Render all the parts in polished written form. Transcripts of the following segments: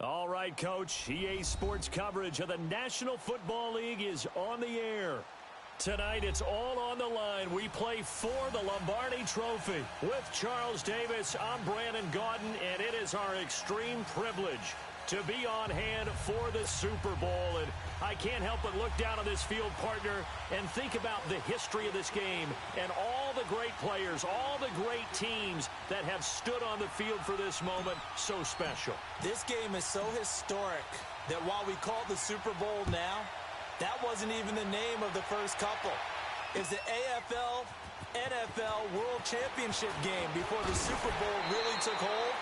All right, Coach. EA Sports coverage of the National Football League is on the air. Tonight, it's all on the line. We play for the Lombardi Trophy. With Charles Davis, I'm Brandon Gaudin, and it is our extreme privilege to be on hand for the Super Bowl. And I can't help but look down on this field, partner, and think about the history of this game and all the great players, all the great teams that have stood on the field for this moment. So special. This game is so historic that while we call it the Super Bowl now, that wasn't even the name of the first couple. It's the AFL, NFL World Championship game before the Super Bowl really took hold.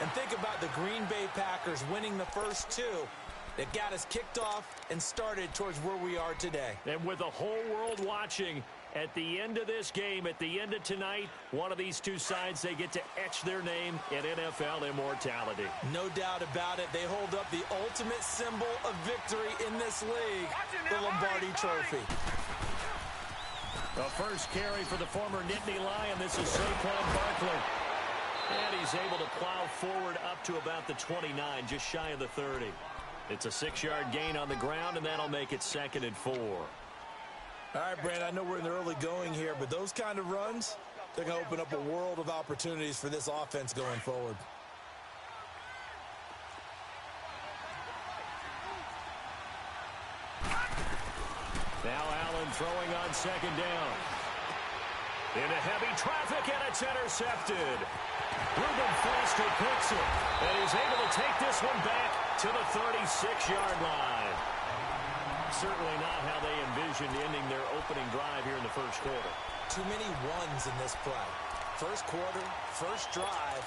And think about the Green Bay Packers winning the first two that got us kicked off and started towards where we are today. And with the whole world watching, at the end of this game, at the end of tonight, one of these two sides, they get to etch their name in NFL immortality. No doubt about it. They hold up the ultimate symbol of victory in this league, the Lombardi Trophy. The first carry for the former Nittany Lion. This is Saquon Barkley. And he's able to plow forward up to about the 29, just shy of the 30. It's a 6-yard gain on the ground, and that'll make it 2nd and 4. All right, Brandon, I know we're in the early going here, but those kind of runs, they're going to open up a world of opportunities for this offense going forward. Now Allen throwing on 2nd down. Into heavy traffic, and it's intercepted. Reuben Foster picks it, and he's able to take this one back to the 36-yard line. Certainly not how they envisioned ending their opening drive here in the first quarter. Too many ones in this play. First quarter, first drive,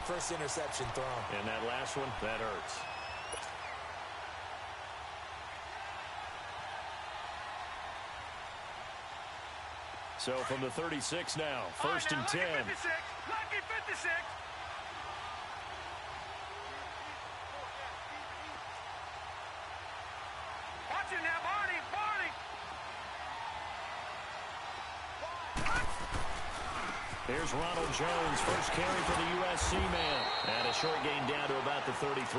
first interception thrown. And that last one, that hurts. So from the 36 now, 1st and 10. Lucky 56. Lucky 56. Watch it now, Barney. Here's Ronald Jones, first carry for the USC man. And a short gain down to about the 33.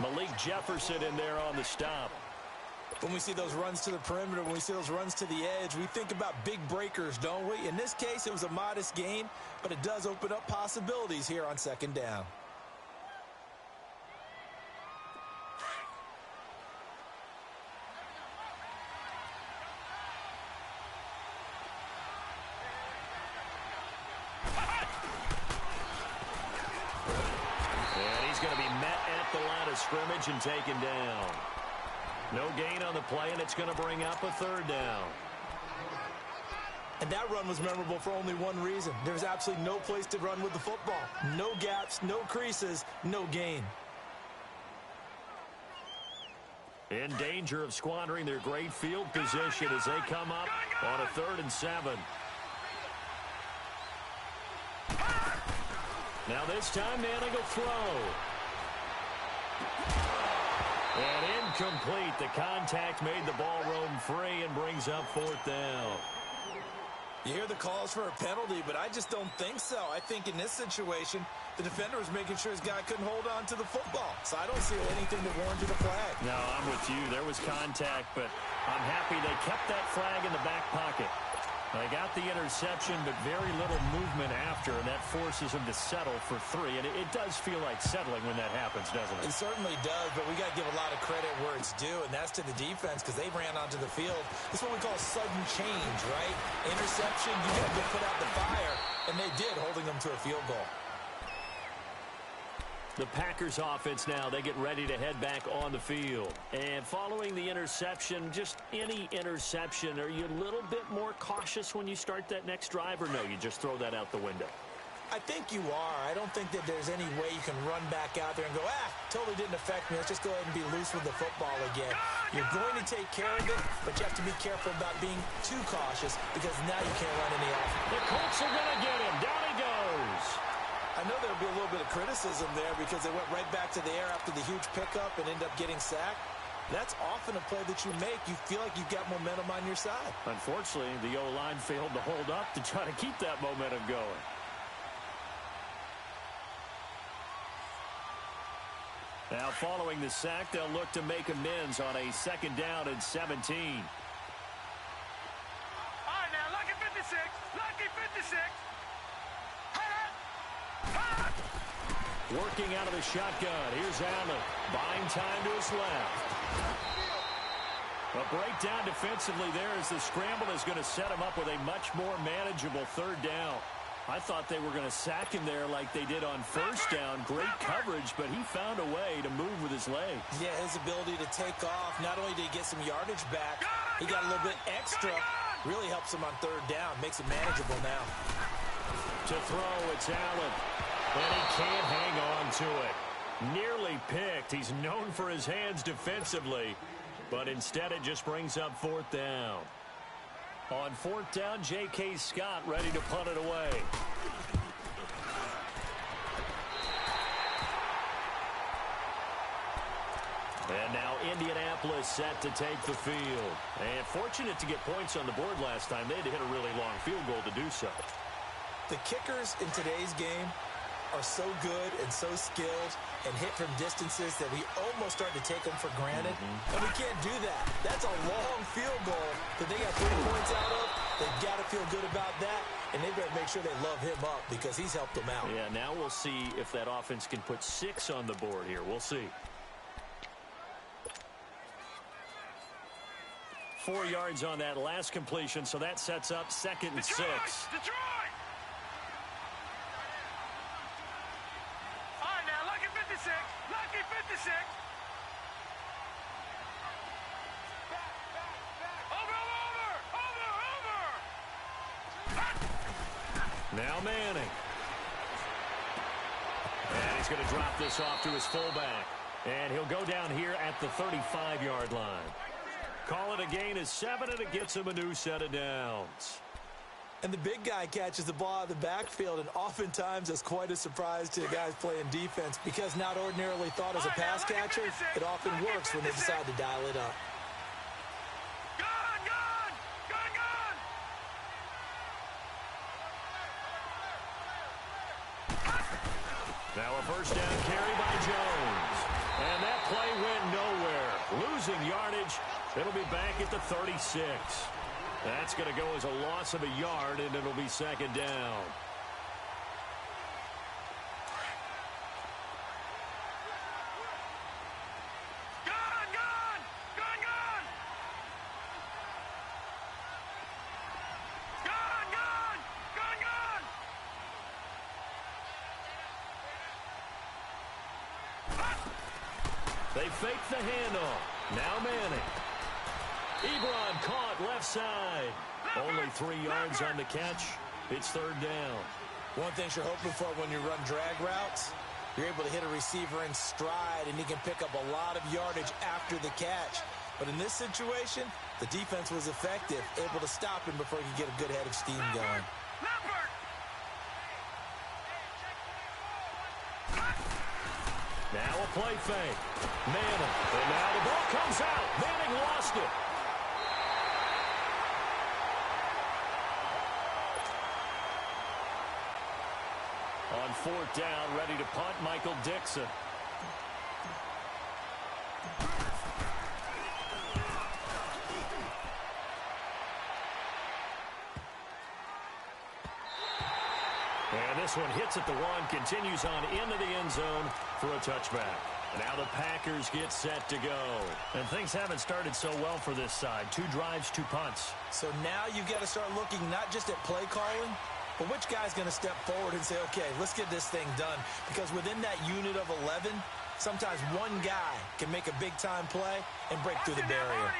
Malik Jefferson in there on the stop. When we see those runs to the perimeter, when we see those runs to the edge, we think about big breakers, don't we? In this case, it was a modest gain, but it does open up possibilities here on 2nd down. And he's going to be met at the line of scrimmage and taken down. No gain on the play, and it's going to bring up a 3rd down. And that run was memorable for only one reason. There's absolutely no place to run with the football. No gaps, no creases, no gain. In danger of squandering their great field position as they come up on a 3rd and 7. Now this time, Manning will throw. And incomplete. The contact made the ball roam free and brings up 4th down. You hear the calls for a penalty, but I just don't think so. I think in this situation, the defender was making sure his guy couldn't hold on to the football. So I don't see anything that warranted a flag. No, I'm with you. There was contact, but I'm happy they kept that flag in the back pocket. They got the interception, but very little movement after, and that forces him to settle for 3. And it does feel like settling when that happens, doesn't it? It certainly does, but we got to give a lot of credit where it's due, and that's to the defense because they ran onto the field. This is what we call sudden change, right? Interception, you got to put out the fire, and they did, holding them to a field goal. The Packers offense now, they get ready to head back on the field. And following the interception, just any interception, are you a little bit more cautious when you start that next drive, or no, you just throw that out the window? I think you are. I don't think that there's any way you can run back out there and go, totally didn't affect me. Let's just go ahead and be loose with the football again. You're going to take care of it, but you have to be careful about being too cautious because now you can't run any off. The Colts are going to get him. Down he goes. I know there'll be a little bit of criticism there because they went right back to the air after the huge pickup and ended up getting sacked. That's often a play that you make. You feel like you've got momentum on your side. Unfortunately, the O-line failed to hold up to try to keep that momentum going. Now following the sack, they'll look to make amends on a 2nd down and 17. All right, now, lucky 56. Lucky 56. Working out of the shotgun. Here's Allen. Buying time to his left. A breakdown defensively there as the scramble is going to set him up with a much more manageable 3rd down. I thought they were going to sack him there like they did on 1st down. Great coverage, but he found a way to move with his legs. Yeah, his ability to take off, not only did he get some yardage back, he got a little bit extra. Really helps him on 3rd down, makes it manageable now. To throw, it's Allen. And he can't hang on to it. Nearly picked. He's known for his hands defensively, but instead it just brings up 4th down. On 4th down, J.K. Scott ready to punt it away. And now Indianapolis set to take the field. And fortunate to get points on the board last time. They had to hit a really long field goal to do so. The kickers in today's game are so good and so skilled and hit from distances that we almost start to take them for granted. And we can't do that. That's a long field goal that they got 3 points out of. They've got to feel good about that, and they better make sure they love him up because he's helped them out. Yeah, now we'll see if that offense can put 6 on the board here. We'll see. 4 yards on that last completion, so that sets up 2nd and 6. Detroit! All right, now, lucky 56. Lucky 56. Over. Now Manning. And he's going to drop this off to his fullback. And he'll go down here at the 35-yard line. Call it a gain of 7, and it gets him a new set of downs. And the big guy catches the ball out of the backfield, and oftentimes it's quite a surprise to the guys playing defense because not ordinarily thought as a pass catcher, it often works when they decide to dial it up. Now a 1st down carry by Jones. And that play went nowhere. Losing yardage. It'll be back at the 36. That's going to go as a loss of a yard, and it'll be 2nd down. They fake the handoff. Now Manning. Ebron caught left side. Only 3 yards on the catch. It's 3rd down. One thing you're hoping for when you run drag routes, you're able to hit a receiver in stride, and he can pick up a lot of yardage after the catch. But in this situation, the defense was effective, able to stop him before he could get a good head of steam going. Now a play fake. Manning. And now the ball comes out. Manning lost it. On 4th down, ready to punt, Michael Dixon. And this one hits at the 1, continues on into the end zone for a touchback. Now the Packers get set to go. And things haven't started so well for this side. 2 drives, 2 punts. So now you've got to start looking not just at play calling, but which guy's going to step forward and say, okay, let's get this thing done. Because within that unit of 11, sometimes one guy can make a big-time play and break through the barrier.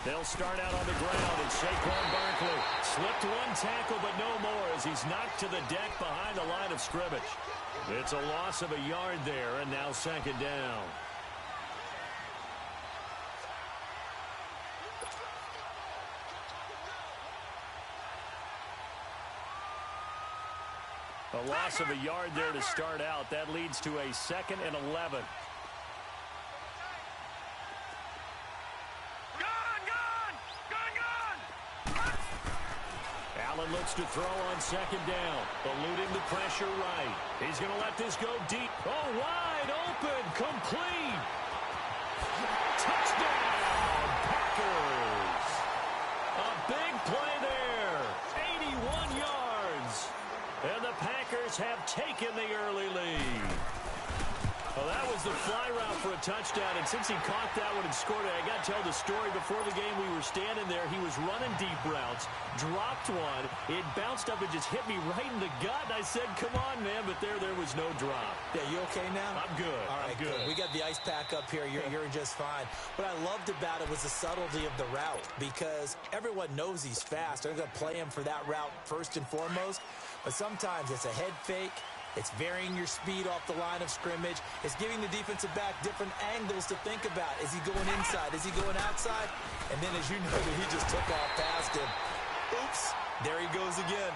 They'll start out on the ground, and Saquon Barkley slipped 1 tackle, but no more as he's knocked to the deck behind the line of scrimmage. It's a loss of a yard there, and now 2nd down. A loss of a yard there to start out. That leads to a 2nd and 11. Allen looks Looks to throw on second down. Eluding the pressure right. He's going to let this go deep. Oh, wide open. Complete. Touchdown, Packers. A big play there. 81 yards. And the Packers have taken the early lead. Well, that was the fly route for a touchdown, and since he caught that one and scored it, I got to tell the story. Before the game, we were standing there. He was running deep routes, dropped one. It bounced up and just hit me right in the gut, and I said, come on, man, but there was no drop. Yeah, you okay now? I'm good. All right, good. We got the ice pack up here. You're just fine. What I loved about it was the subtlety of the route, because everyone knows he's fast. They're going to play him for that route first and foremost, but sometimes it's a head fake. It's varying your speed off the line of scrimmage. It's giving the defensive back different angles to think about. Is he going inside? Is he going outside? And then, as you know, he just took off past him. Oops, there he goes again.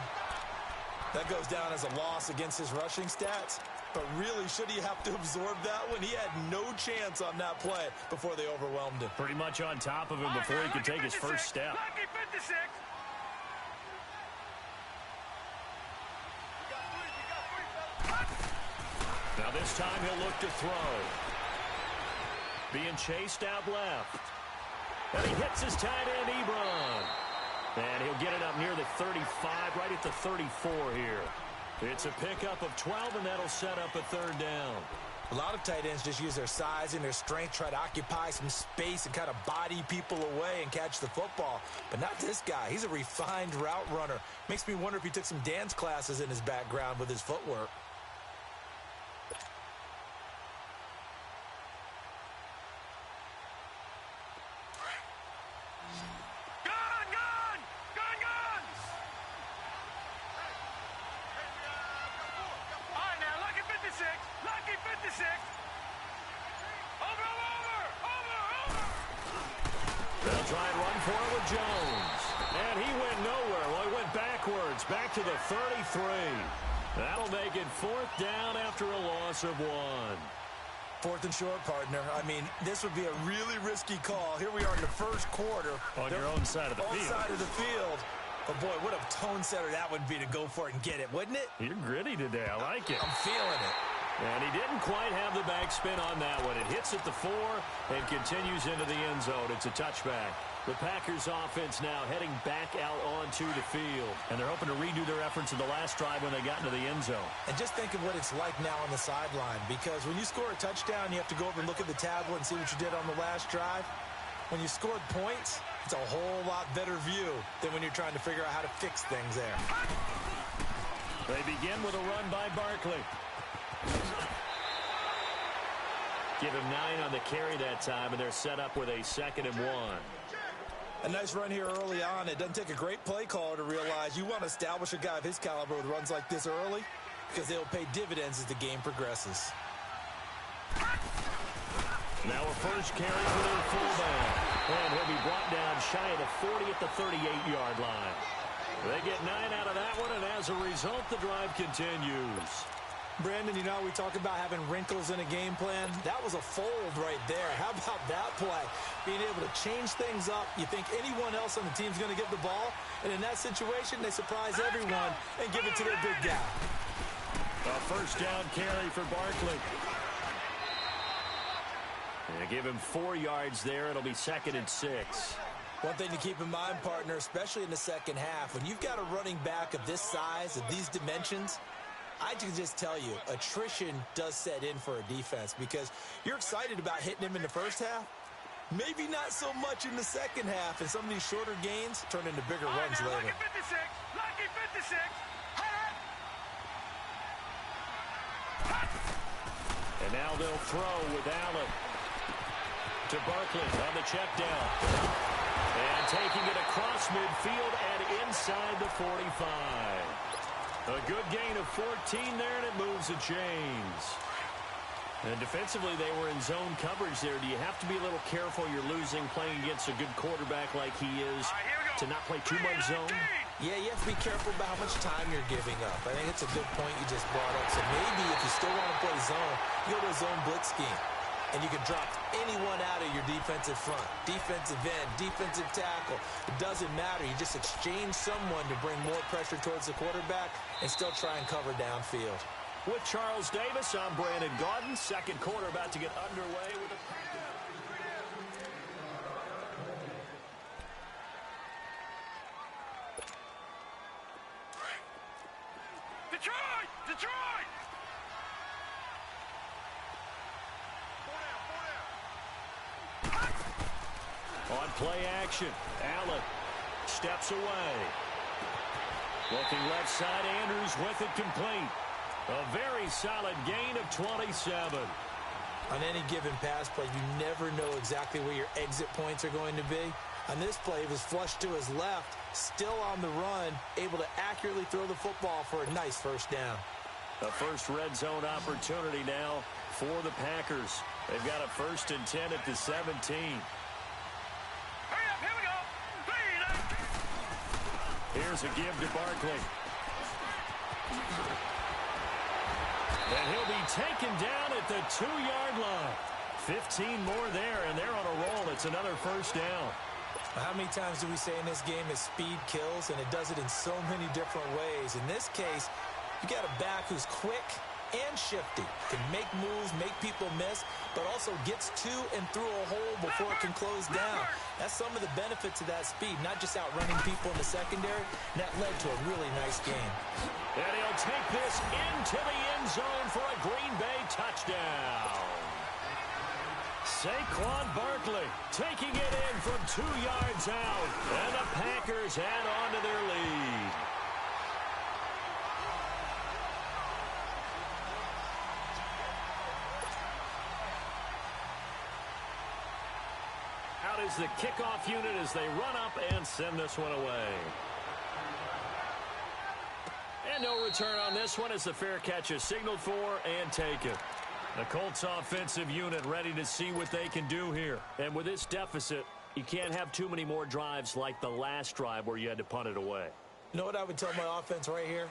That goes down as a loss against his rushing stats. But really, should he have to absorb that one? He had no chance on that play before they overwhelmed him. Pretty much on top of him before he could take his first step. Lucky 56. Now this time he'll look to throw. Being chased out left. And he hits his tight end, Ebron. And he'll get it up near the 35, right at the 34 here. It's a pickup of 12, and that'll set up a third down. A lot of tight ends just use their size and their strength, try to occupy some space and kind of body people away and catch the football. But not this guy. He's a refined route runner. Makes me wonder if he took some dance classes in his background with his footwork. Lucky 56. Over. They'll try and run for it with Jones. And he went nowhere. Well, he went backwards, back to the 33. That'll make it fourth down after a loss of 1. Fourth and short, partner. I mean, this would be a really risky call. Here we are in the first quarter. On your own side of the field. On side of the field. But, boy, what a tone setter that would be to go for it and get it, wouldn't it? You're gritty today. I like it. I'm feeling it. And he didn't quite have the backspin on that one. It hits at the 4 and continues into the end zone. It's a touchback. The Packers offense now heading back out onto the field. And they're hoping to redo their efforts in the last drive when they got into the end zone. And just think of what it's like now on the sideline. Because when you score a touchdown, you have to go over and look at the tablet and see what you did on the last drive. When you scored points, it's a whole lot better view than when you're trying to figure out how to fix things there. They begin with a run by Barkley. Give him 9 on the carry that time, and they're set up with a 2nd and 1. A nice run here early on. It doesn't take a great play caller to realize you want to establish a guy of his caliber with runs like this early because they'll pay dividends as the game progresses. Now a first carry for their fullback. And he'll be brought down shy of the 40 at the 38-yard line. They get 9 out of that one, and as a result, the drive continues. Brandon, you know, we talk about having wrinkles in a game plan. That was a fold right there. How about that play? Being able to change things up. You think anyone else on the team's going to get the ball, and in that situation, they surprise everyone and give it to their big guy. A first down carry for Barkley. And give him 4 yards there. It'll be 2nd and 6. One thing to keep in mind, partner, especially in the second half, when you've got a running back of this size, of these dimensions, I can just tell you, attrition does set in for a defense because you're excited about hitting him in the first half. Maybe not so much in the second half, and some of these shorter gains turn into bigger runs later. Lucky 56. Lucky 56. And now they'll throw with Allen to Barkley on the check down. And taking it across midfield and inside the 45. A good gain of 14 there, and it moves the chains. And defensively, they were in zone coverage there. Do you have to be a little careful? You're losing playing against a good quarterback like he is to not play too much zone? Yeah, you have to be careful about how much time you're giving up. I think it's a good point you just brought up. So maybe if you still want to play zone, you go to a zone blitz scheme. and you can drop anyone out of your defensive front. Defensive end, defensive tackle. It doesn't matter. You just exchange someone to bring more pressure towards the quarterback and still try and cover downfield. With Charles Davis, I'm Brandon Gaudin. Second quarter about to get underway with a... Detroit! Detroit! On play action, Allen steps away. Looking left side, Andrews with it complete. A very solid gain of 27. On any given pass play, you never know exactly where your exit points are going to be. On this play, it was flushed to his left, still on the run, able to accurately throw the football for a nice first down. A first red zone opportunity now for the Packers. They've got a 1st and 10 at the 17. Hurry up, here we go! Here's a give to Barkley. And he'll be taken down at the 2-yard line. 15 more there, and they're on a roll. It's another first down. How many times do we say in this game that speed kills, and it does it in so many different ways? In this case, you got a back who's quick and shifty, can make moves, make people miss, but also gets to and through a hole before it can close down. That's some of the benefits of that speed, not just outrunning people in the secondary, and that led to a really nice game. And he'll take this into the end zone for a Green Bay touchdown. Saquon Barkley taking it in from 2 yards out, and the Packers add on to their lead. Out is the kickoff unit as they run up and send this one away. And no return on this one as the fair catch is signaled for and taken. The Colts offensive unit ready to see what they can do here. And with this deficit, you can't have too many more drives like the last drive where you had to punt it away. You know what I would tell my offense right here?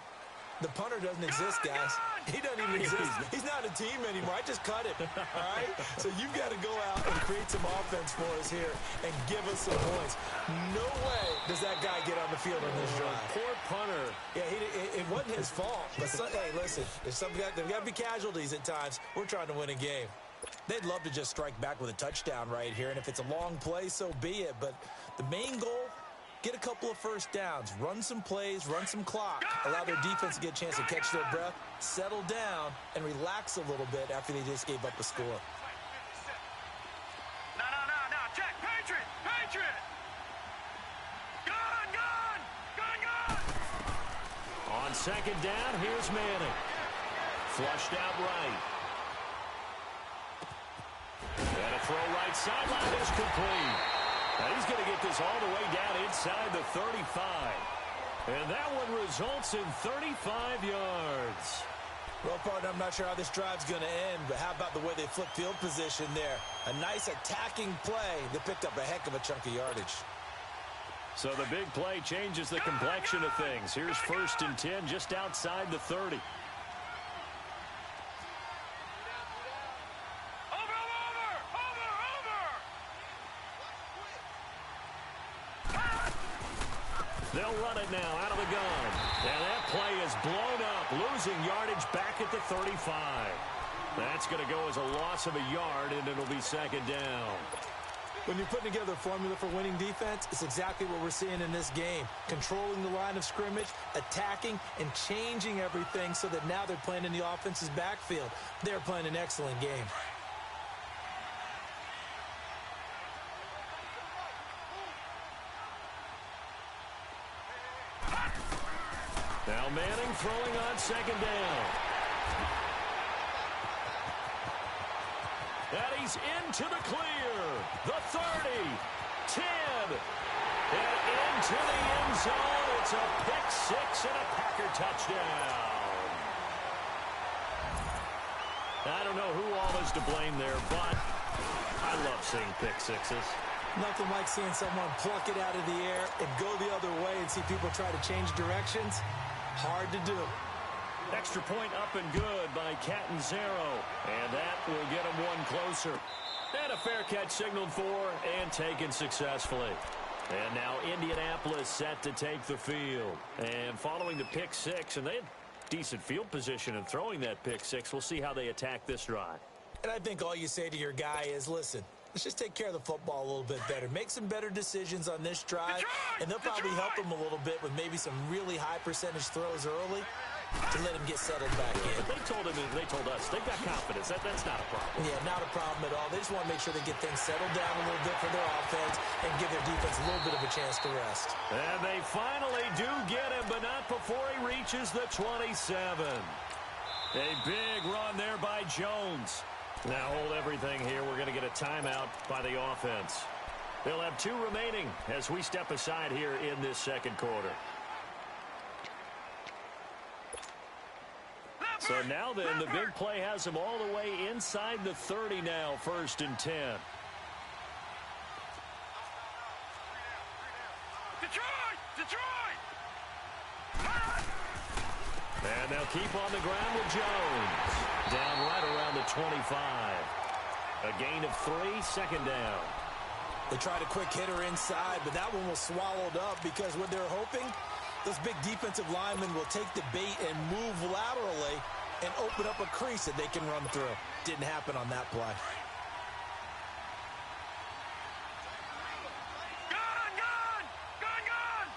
The punter doesn't exist, guys. He doesn't even exist. He's not a team anymore. I just cut it, all right? So you've got to go out and create some offense for us here and give us some points. No way does that guy get on the field on this drive. Poor punter. Yeah, it wasn't his fault. But, hey, listen, there's got to be casualties at times. We're trying to win a game. They'd love to just strike back with a touchdown right here, and if it's a long play, so be it. But the main goal, get a couple of first downs, run some plays, run some clock, allow their defense to get a chance to catch their breath, settle down, and relax a little bit after they just gave up a score. No, check, Patriot! Gun! On second down, here's Manning. Flushed out right. And a throw right sideline is complete. Now he's going to get this all the way down inside the 35. And that one results in 35 yards. Well, partner, I'm not sure how this drive's going to end, but how about the way they flip field position there? A nice attacking play that picked up a heck of a chunk of yardage. So the big play changes the complexion of things. Here's 1st and 10 just outside the 30. They'll run it now out of the gun. And that play is blown up, losing yardage back at the 35. That's going to go as a loss of a yard, and it'll be second down. When you're putting together a formula for winning defense, it's exactly what we're seeing in this game. Controlling the line of scrimmage, attacking, and changing everything so that now they're playing in the offense's backfield. They're playing an excellent game. Now Manning throwing on second down. And he's into the clear. The 30, 10, and into the end zone. It's a pick six and a Packer touchdown. I don't know who all is to blame there, but I love seeing pick sixes. Nothing like seeing someone pluck it out of the air and go the other way and see people try to change directions. Hard to do. Extra point up and good by Catanzaro. And that will get him one closer. And a fair catch signaled for and taken successfully. And now Indianapolis set to take the field. And following the pick six, and they had decent field position in throwing that pick six. We'll see how they attack this drive. And I think all you say to your guy is, listen, let's just take care of the football a little bit better. Make some better decisions on this drive, and they'll probably help him a little bit with maybe some really high percentage throws early to let him get settled back in. But they told us, they've got confidence. That's not a problem. Yeah, not a problem at all. They just want to make sure they get things settled down a little bit for their offense and give their defense a little bit of a chance to rest. And they finally do get him, but not before he reaches the 27. A big run there by Jones. Now hold everything here. We're going to get a timeout by the offense. They'll have 2 remaining as we step aside here in this second quarter. So now then, the big play has him all the way inside the 30 now, 1st and 10. Detroit! Detroit! And they'll keep on the ground with Jones. Down right around the 25. A gain of 3, 2nd down. They tried a quick hitter inside, but that one was swallowed up because what they're hoping, those big defensive linemen will take the bait and move laterally and open up a crease that they can run through. Didn't happen on that play. Gun! Gun! Gun! Gun!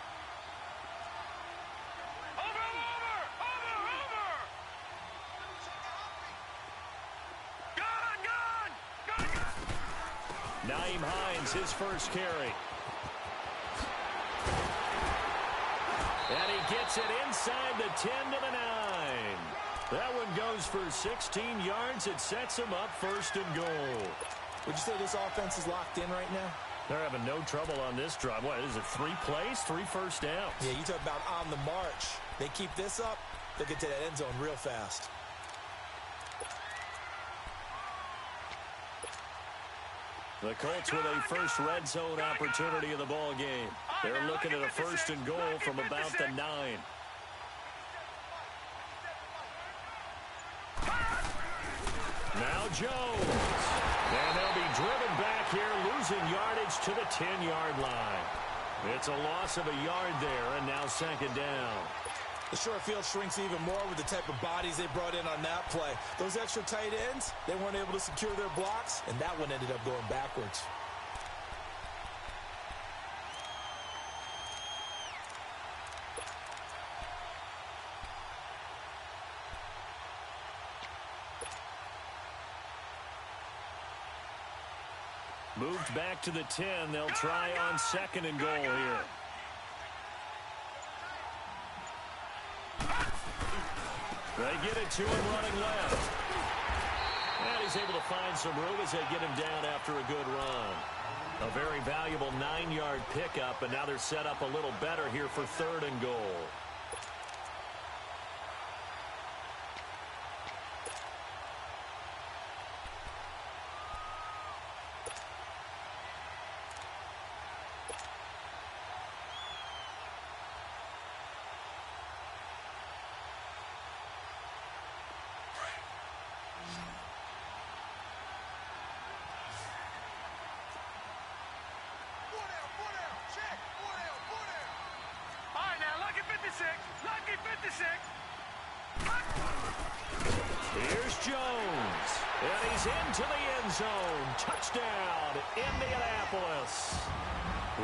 Over! Over! Over! Over! Gun! Gun! Gun! Gun! Naeem Hines, his first carry. And he gets it inside the 10 to the 9. That one goes for 16 yards. It sets him up 1st and goal. Would you say this offense is locked in right now? They're having no trouble on this drive. What is it, 3 plays, 3 first downs? Yeah, you talk about on the march. They keep this up, they'll get to that end zone real fast. The Colts with a first red zone opportunity in the ball game. They're looking at a 1st and goal from about the 9. Now Jones. And they'll be driven back here, losing yardage to the 10-yard line. It's a loss of a yard there, and now 2nd down. The short field shrinks even more with the type of bodies they brought in on that play. Those extra tight ends, they weren't able to secure their blocks, and that one ended up going backwards. Moved back to the 10. They'll try on 2nd and goal here. They get it to him running left. And he's able to find some room as they get him down after a good run. A very valuable 9-yard pickup, and now they're set up a little better here for 3rd and goal. Lucky 56. Here's Jones. And he's into the end zone. Touchdown, Indianapolis.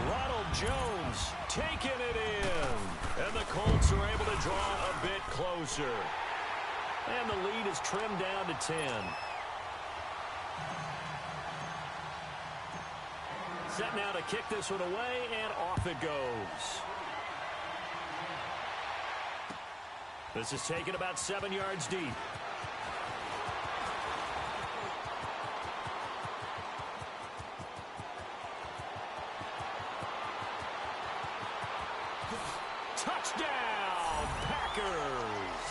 Ronald Jones taking it in. And the Colts are able to draw a bit closer. And the lead is trimmed down to 10. Set now to kick this one away, and off it goes. This is taken about 7 yards deep. Touchdown, Packers!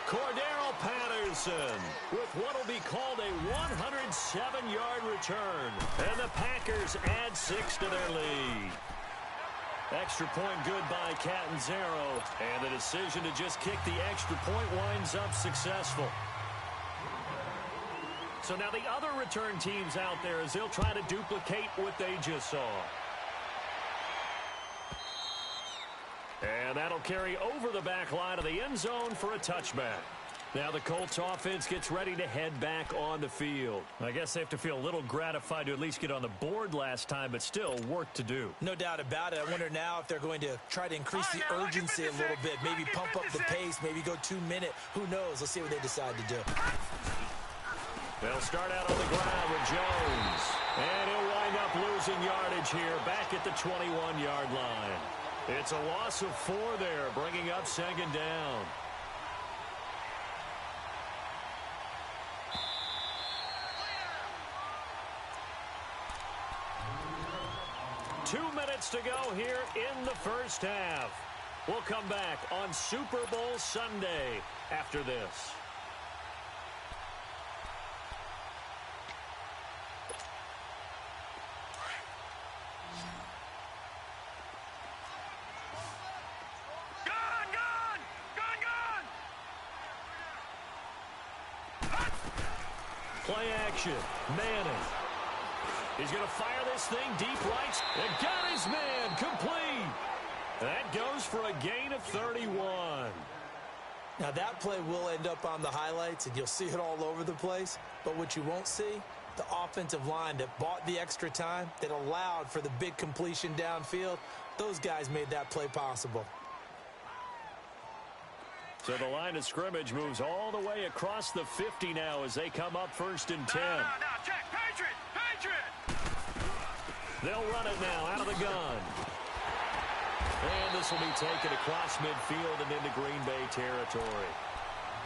Cordero Patterson with what will be called a 107-yard return. And the Packers add 6 to their lead. Extra point good by Catanzaro. And the decision to just kick the extra point winds up successful. So now the other return teams out there as they'll try to duplicate what they just saw. And that'll carry over the back line of the end zone for a touchback. Now the Colts offense gets ready to head back on the field. I guess they have to feel a little gratified to at least get on the board last time, but still work to do. No doubt about it. I wonder now if they're going to try to increase the urgency a little bit, maybe pump up the pace, maybe go 2-minute. Who knows? Let's see what they decide to do. They'll start out on the ground with Jones. And he'll wind up losing yardage here back at the 21-yard line. It's a loss of 4 there, bringing up second down. Two minutes to go here in the first half. We'll come back on Super Bowl Sunday after this. Play action. Manning. He's going to fire this thing deep right. And got his man complete. That goes for a gain of 31. Now that play will end up on the highlights, and you'll see it all over the place. But what you won't see, the offensive line that bought the extra time, that allowed for the big completion downfield, those guys made that play possible. So the line of scrimmage moves all the way across the 50 now as they come up 1st and 10. No, check. Patriot! They'll run it now out of the gun. And this will be taken across midfield and into Green Bay territory.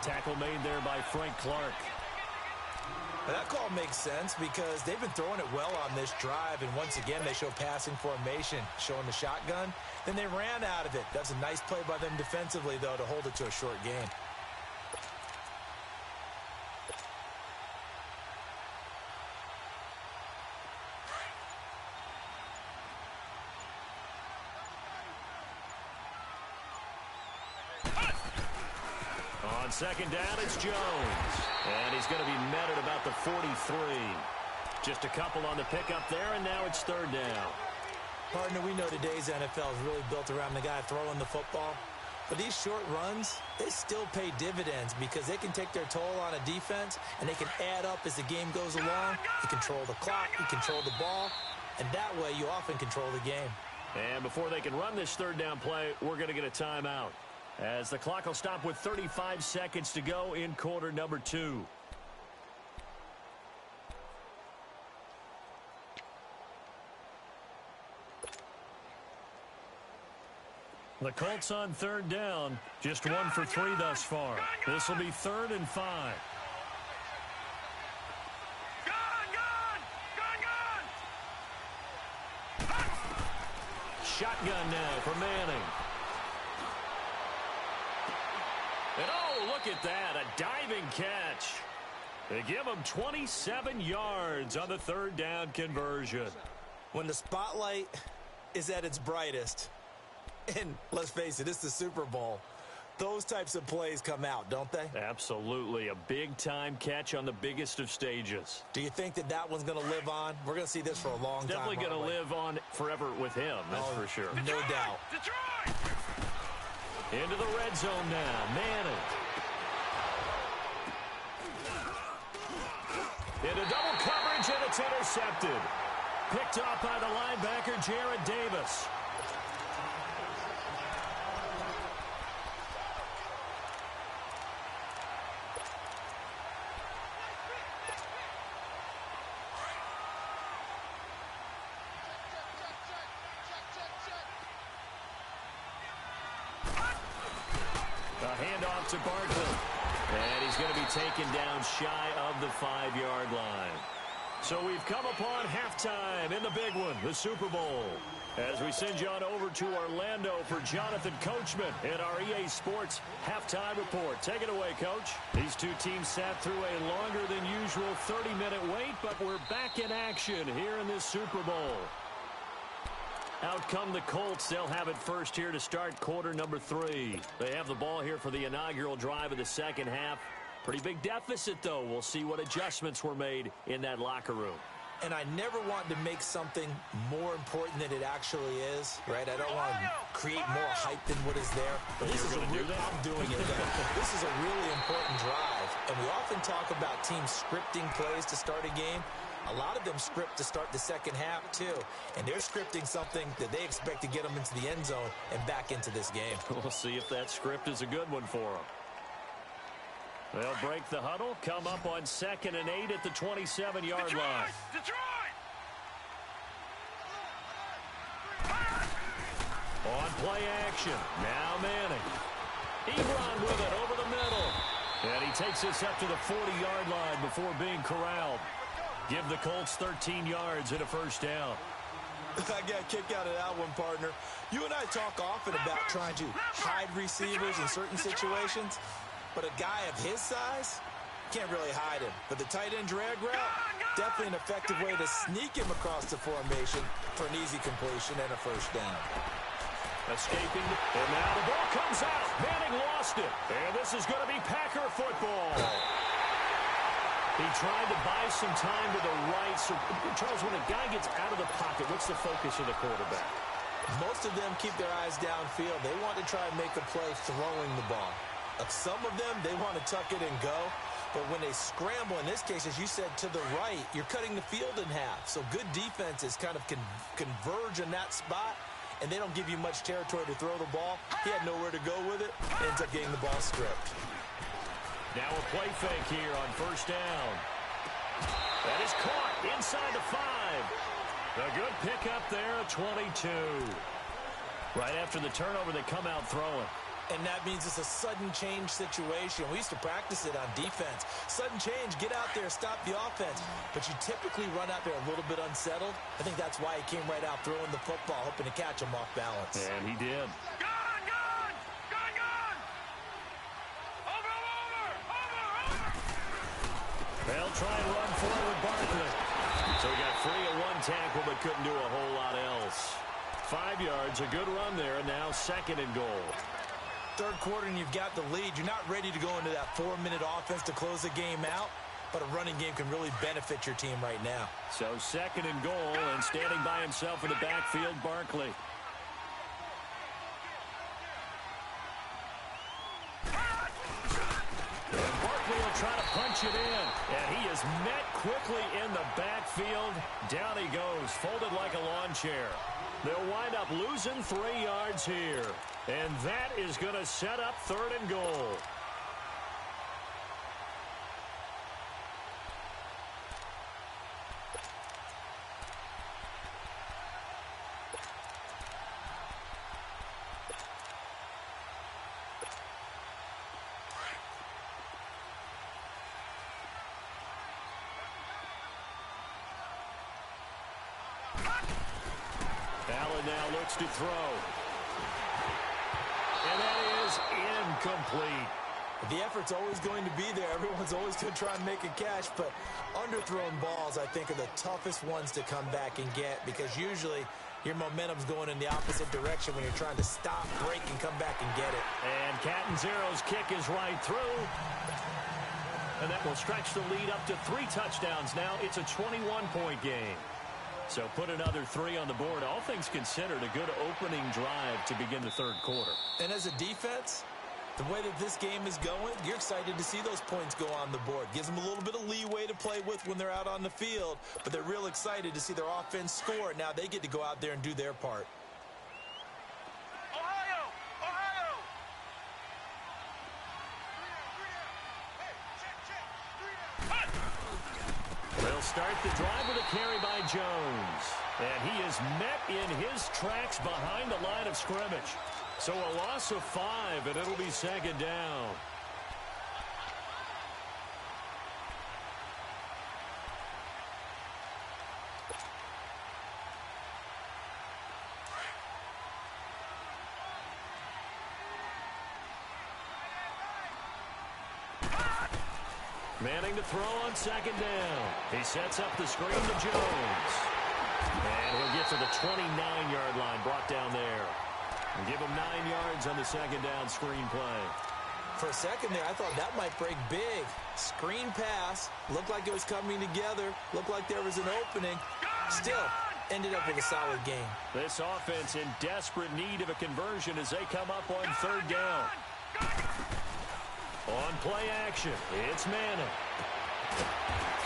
Tackle made there by Frank Clark. That call makes sense because they've been throwing it well on this drive, and once again they show passing formation, showing the shotgun. Then they ran out of it. That's a nice play by them defensively, though, to hold it to a short gain. On second down, it's Jones. And he's going to be met at about the 43. Just a couple on the pickup there, and now it's 3rd down. Partner, we know today's NFL is really built around the guy throwing the football. But these short runs, they still pay dividends because they can take their toll on a defense, and they can add up as the game goes along. You control the clock, you control the ball, and that way you often control the game. And before they can run this 3rd down play, we're going to get a timeout, as the clock will stop with 35 seconds to go in quarter number 2. The Colts on 3rd down, just 1 for 3 thus far. This will be 3rd and 5. Shotgun now for Manning. And oh, look at that, a diving catch. They give him 27 yards on the 3rd down conversion. When the spotlight is at its brightest, and let's face it, it's the Super Bowl, those types of plays come out, don't they? Absolutely. A big-time catch on the biggest of stages. Do you think that that one's going to live on? We're going to see this for a long time. Definitely going to live on forever with him, that's for sure. No doubt. Detroit! Into the red zone now. Manning. Into double coverage, and it's intercepted. Picked off by the linebacker, Jared Davis. To Barkley. And he's going to be taken down shy of the 5-yard line. So we've come upon halftime in the big one, the Super Bowl. As we send you on over to Orlando for Jonathan Coachman in our EA Sports Halftime Report. Take it away, Coach. These two teams sat through a longer than usual 30-minute wait, but we're back in action here in this Super Bowl. Out come the Colts. They'll have it first here to start quarter number 3. They have the ball here for the inaugural drive of the second half. Pretty big deficit, though. We'll see what adjustments were made in that locker room. And I never want to make something more important than it actually is, right? I don't want to create more hype than what is there. But this is I'm doing it. This is a really important drive. And we often talk about teams scripting plays to start a game. A lot of them script to start the second half, too. And they're scripting something that they expect to get them into the end zone and back into this game. We'll see if that script is a good one for them. They'll break the huddle, come up on 2nd and 8 at the 27-yard line. Detroit! On play action, now Manning. Ebron with it over the middle. And he takes this up to the 40-yard line before being corralled. Give the Colts 13 yards and a first down. I got a kick out of that one, partner. You and I talk often about trying to hide receivers in certain situations, but a guy of his size can't really hide him. But the tight end drag route, definitely an effective way to sneak him across the formation for an easy completion and a first down. Escaping, and now the ball comes out. Manning lost it, and this is going to be Packer football. He tried to buy some time to the right. So, Charles, when a guy gets out of the pocket, what's the focus of the quarterback? Most of them keep their eyes downfield. They want to try and make a play throwing the ball. Some of them, they want to tuck it and go. But when they scramble, in this case, as you said, to the right, you're cutting the field in half. So good defenses kind of converge in that spot, and they don't give you much territory to throw the ball. He had nowhere to go with it. Ends up getting the ball stripped. Now a play fake here on first down. That is caught inside the 5. A good pickup there at 22. Right after the turnover, they come out throwing. And that means it's a sudden change situation. We used to practice it on defense. Sudden change, get out there, stop the offense. But you typically run out there a little bit unsettled. I think that's why he came right out throwing the football, hoping to catch him off balance. And he did. They'll try and run forward Barkley. So he got free of one tackle but couldn't do a whole lot else. 5 yards, a good run there, and now 2nd and goal. Third quarter and you've got the lead. You're not ready to go into that 4-minute offense to close the game out, but a running game can really benefit your team right now. So 2nd and goal, and standing by himself in the backfield, Barkley. Will try to punch it in, and he is met quickly in the backfield. Down he goes, folded like a lawn chair. They'll wind up losing 3 yards here, and that is going to set up 3rd and goal. Allen now looks to throw. And that is incomplete. The effort's always going to be there. Everyone's always going to try and make a catch, but underthrown balls, I think, are the toughest ones to come back and get because usually your momentum's going in the opposite direction when you're trying to stop, break, and come back and get it. And Catanzero's kick is right through. And that will stretch the lead up to 3 touchdowns now. It's a 21-point game. So put another 3 on the board. All things considered, a good opening drive to begin the third quarter. And as a defense, the way that this game is going, you're excited to see those points go on the board. Gives them a little bit of leeway to play with when they're out on the field, but they're real excited to see their offense score. Now they get to go out there and do their part. They'll start the drive with a carry by Jones. And he is met in his tracks behind the line of scrimmage. So a loss of 5, and it'll be 2nd down. Manning to throw on 2nd down. He sets up the screen to Jones. And he'll get to the 29-yard line, brought down there. And give him 9 yards on the second down screen play. For a second there, I thought that might break big. Screen pass. Looked like it was coming together. Looked like there was an opening. Still, ended up with a solid game. This offense in desperate need of a conversion as they come up on third down. On play action, it's Manning.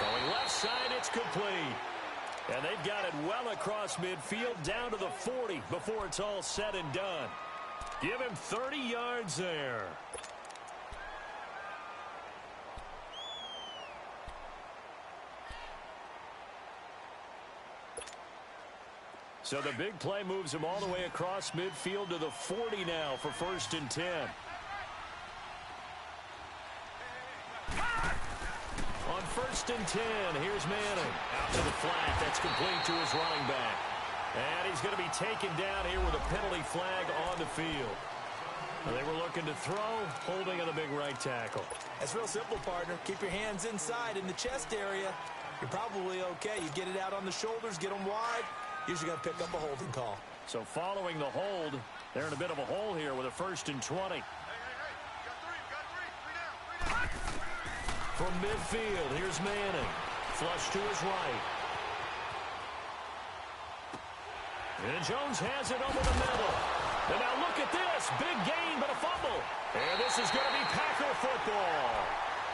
Going left side, it's complete. And they've got it well across midfield down to the 40 before it's all said and done. Give him 30 yards there. So the big play moves him all the way across midfield to the 40 now for 1st and 10. On 1st and 10, here's Manning. Out to the flat. That's complete to his running back. And he's going to be taken down here with a penalty flag on the field. They were looking to throw, holding on the big right tackle. That's real simple, partner. Keep your hands inside in the chest area. You're probably okay. You get it out on the shoulders, get them wide. Usually going to pick up a holding call. So following the hold, they're in a bit of a hole here with a 1st and 20. From midfield, here's Manning. Flush to his right. And Jones has it over the middle. And now look at this. Big gain, but a fumble. And this is going to be Packer football.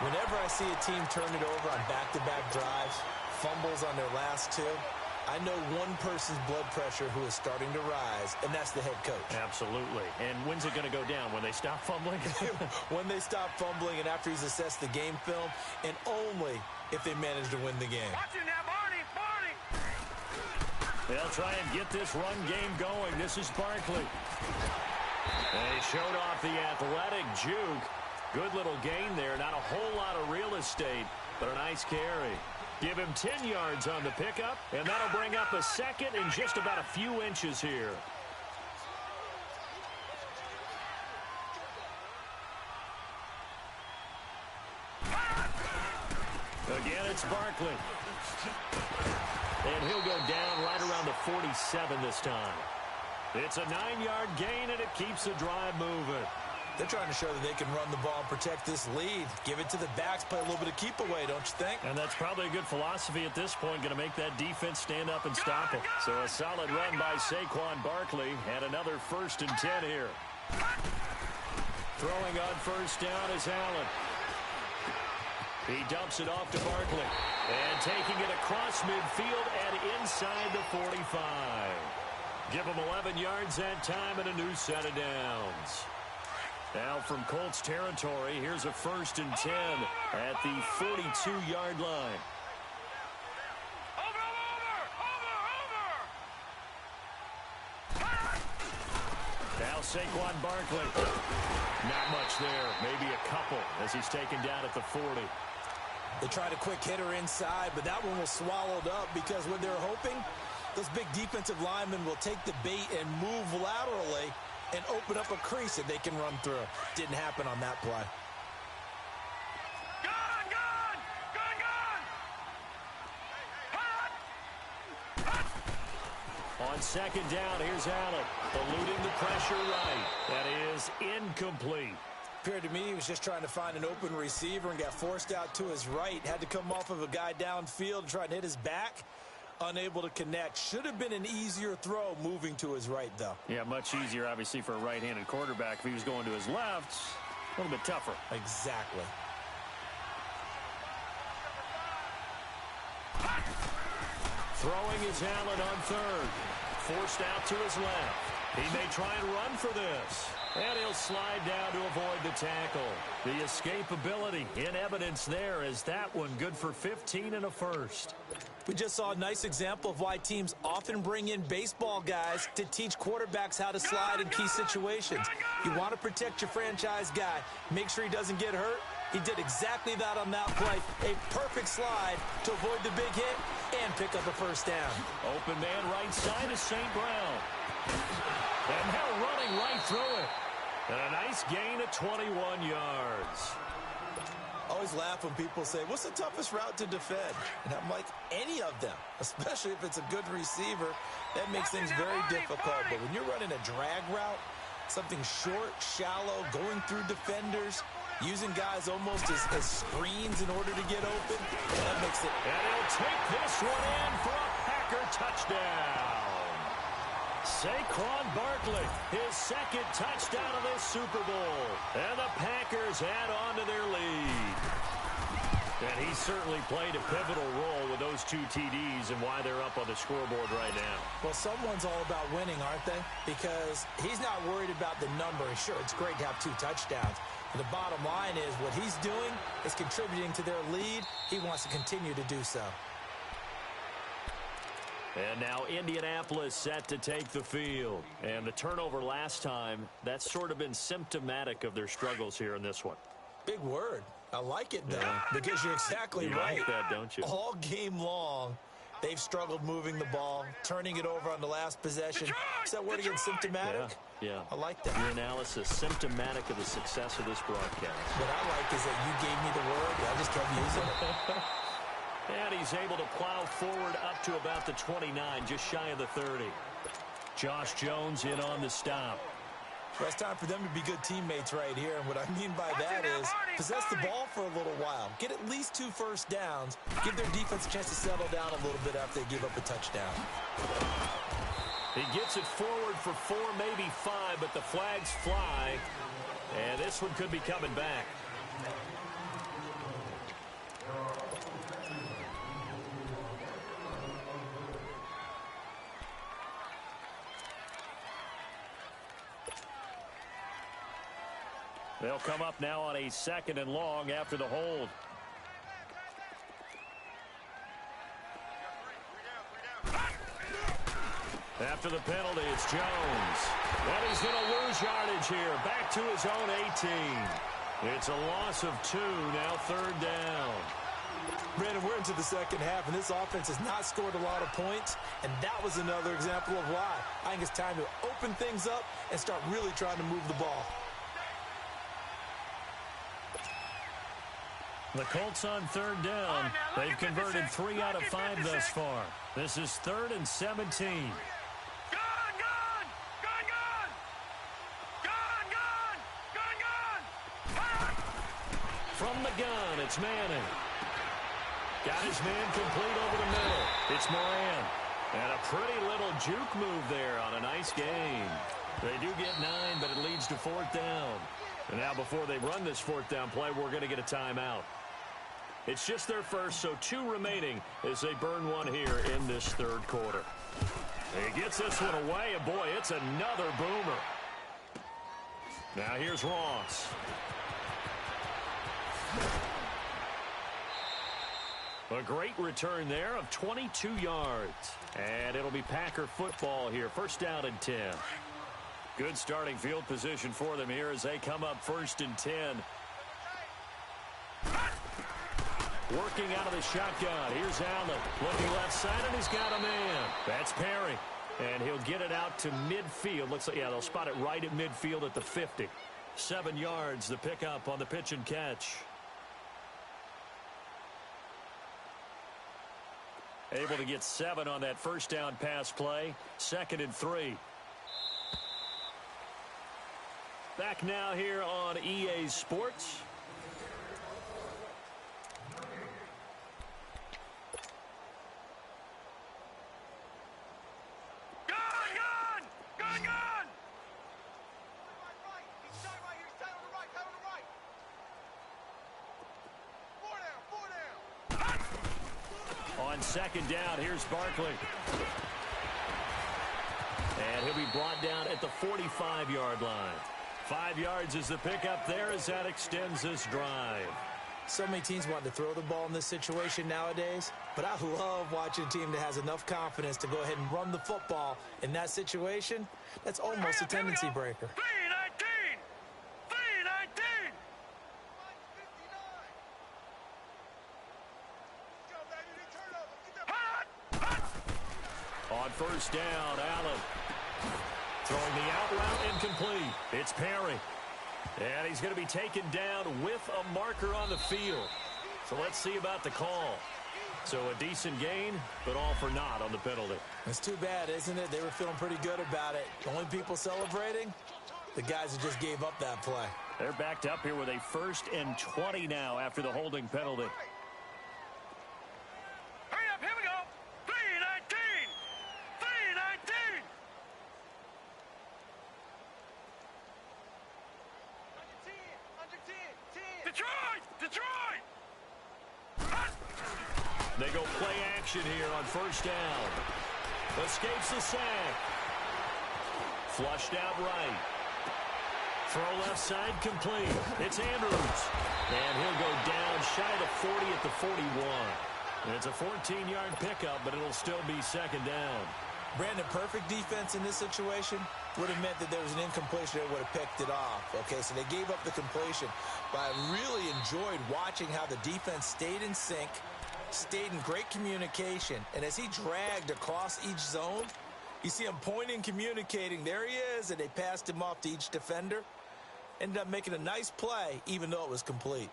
Whenever I see a team turn it over on back-to-back drives, fumbles on their last two, I know one person's blood pressure who is starting to rise, and that's the head coach. Absolutely. And when's it going to go down? When they stop fumbling? When they stop fumbling and after he's assessed the game film, and only if they manage to win the game. Watch it now, Barney! Barney! They'll try and get this run game going. This is Barkley. They showed off the athletic juke. Good little gain there. Not a whole lot of real estate, but a nice carry. Give him 10 yards on the pickup, and that'll bring up a second in just about a few inches here. Again, it's Barkley. And he'll go down right around the 47 this time. It's a 9-yard gain, and it keeps the drive moving. They're trying to show that they can run the ball and protect this lead. Give it to the backs, play a little bit of keep away, don't you think? And that's probably a good philosophy at this point, going to make that defense stand up and stop them. So a solid run by Saquon Barkley, and another 1st and 10 here. Throwing on 1st down is Allen. He dumps it off to Barkley. And taking it across midfield and inside the 45. Give him 11 yards that time and a new set of downs. Now from Colts territory, here's a 1st and 10 at the 42-yard line. Now Saquon Barkley. Not much there. Maybe a couple as he's taken down at the 40. They tried a quick hitter inside, but that one was swallowed up because what they're hoping, those big defensive linemen will take the bait and move laterally and open up a crease that they can run through. Didn't happen on that play. On 2nd down, here's Allen. Eluding the pressure right. That is incomplete. Appeared to me he was just trying to find an open receiver and got forced out to his right. Had to come off of a guy downfield and try and hit his back. Unable to connect. Should have been an easier throw moving to his right, though. Yeah, much easier, obviously, for a right-handed quarterback. If he was going to his left, a little bit tougher. Exactly. Throwing is Allen on 3rd. Forced out to his left. He may try and run for this. And he'll slide down to avoid the tackle. The escapability in evidence there as that one good for 15 and a 1st. We just saw a nice example of why teams often bring in baseball guys to teach quarterbacks how to slide in key situations. You want to protect your franchise guy. Make sure he doesn't get hurt. He did exactly that on that play. A perfect slide to avoid the big hit and pick up a 1st down. Open man right side is St. Brown. And now running right through it. And a nice gain of 21 yards. Always always laugh when people say, what's the toughest route to defend? And I'm like, any of them, especially if it's a good receiver. That makes things very difficult. But when you're running a drag route, something short, shallow, going through defenders, using guys almost as screens in order to get open, that makes it. And he'll take this one in for a Packer touchdown. Saquon Barkley, his second touchdown of this Super Bowl. And the Packers add on to their lead. And he certainly played a pivotal role with those 2 TDs and why they're up on the scoreboard right now. Well, someone's all about winning, aren't they? Because he's not worried about the number. Sure, it's great to have 2 touchdowns. But the bottom line is what he's doing is contributing to their lead. He wants to continue to do so. And now Indianapolis set to take the field. And the turnover last time, that's sort of been symptomatic of their struggles here in this one. Big word. I like it, though, because you're exactly right. You like that, don't you? All game long, they've struggled moving the ball, turning it over on the last possession. Is that word again, symptomatic? Yeah. I like that. Your analysis, symptomatic of the success of this broadcast. What I like is that you gave me the word, I just kept using it. And he's able to plow forward up to about the 29, just shy of the 30. Josh Jones in on the stop. Well, it's time for them to be good teammates right here. And what I mean by that is possess the ball for a little while. Get at least 2 first downs. Give their defense a chance to settle down a little bit after they give up a touchdown. He gets it forward for 4, maybe 5, but the flags fly. And this one could be coming back. They'll come up now on a 2nd and long after the hold. After the penalty, it's Jones. And he's going to lose yardage here. Back to his own 18. It's a loss of 2, now 3rd down. Brandon, we're into the second half, and this offense has not scored a lot of points, and that was another example of why. I think it's time to open things up and start really trying to move the ball. The Colts on 3rd down. They've converted 3 out of 5 thus far. This is 3rd and 17. From the gun, it's Manning. Got his man complete over the middle. It's Moran. And a pretty little juke move there on a nice gain. They do get 9, but it leads to 4th down. And now before they run this 4th down play, we're going to get a timeout. It's just their first, so 2 remaining as they burn 1 here in this 3rd quarter. He gets this one away, and boy, it's another boomer. Now here's Ross. A great return there of 22 yards. And it'll be Packer football here. 1st down and 10. Good starting field position for them here as they come up 1st and 10. Working out of the shotgun. Here's Allen. Looking left side, and he's got a man. That's Perry. And he'll get it out to midfield. Looks like, yeah, they'll spot it right at midfield at the 50. 7 yards, the pickup on the pitch and catch. Able to get 7 on that 1st down pass play. 2nd and 3. Back now here on EA Sports. On 2nd down, here's Barkley. And he'll be brought down at the 45-yard line. 5 yards is the pickup there as that extends this drive. So many teams want to throw the ball in this situation nowadays, but I love watching a team that has enough confidence to go ahead and run the football in that situation. That's almost a tendency breaker. On 1st down, Allen throwing the out route incomplete. It's Perry. And he's going to be taken down with a marker on the field. So let's see about the call. So a decent gain, but all for naught on the penalty. It's too bad, isn't it? They were feeling pretty good about it. The only people celebrating, the guys who just gave up that play. They're backed up here with a 1st and 20 now after the holding penalty. Hurry up, here we go. 3:19. 3:19. Detroit! Detroit! They go play action here on 1st down. Escapes the sack. Flushed out right. Throw left side complete. It's Andrews. And he'll go down shy of the 40 at the 41. And it's a 14-yard pickup, but it'll still be 2nd down. Brandon, perfect defense in this situation would have meant that there was an incompletion. They would have picked it off. Okay, so they gave up the completion. But I really enjoyed watching how the defense stayed in sync, stayed in great communication. And as he dragged across each zone, you see him pointing, communicating. There he is, and they passed him off to each defender. Ended up making a nice play, even though it was complete.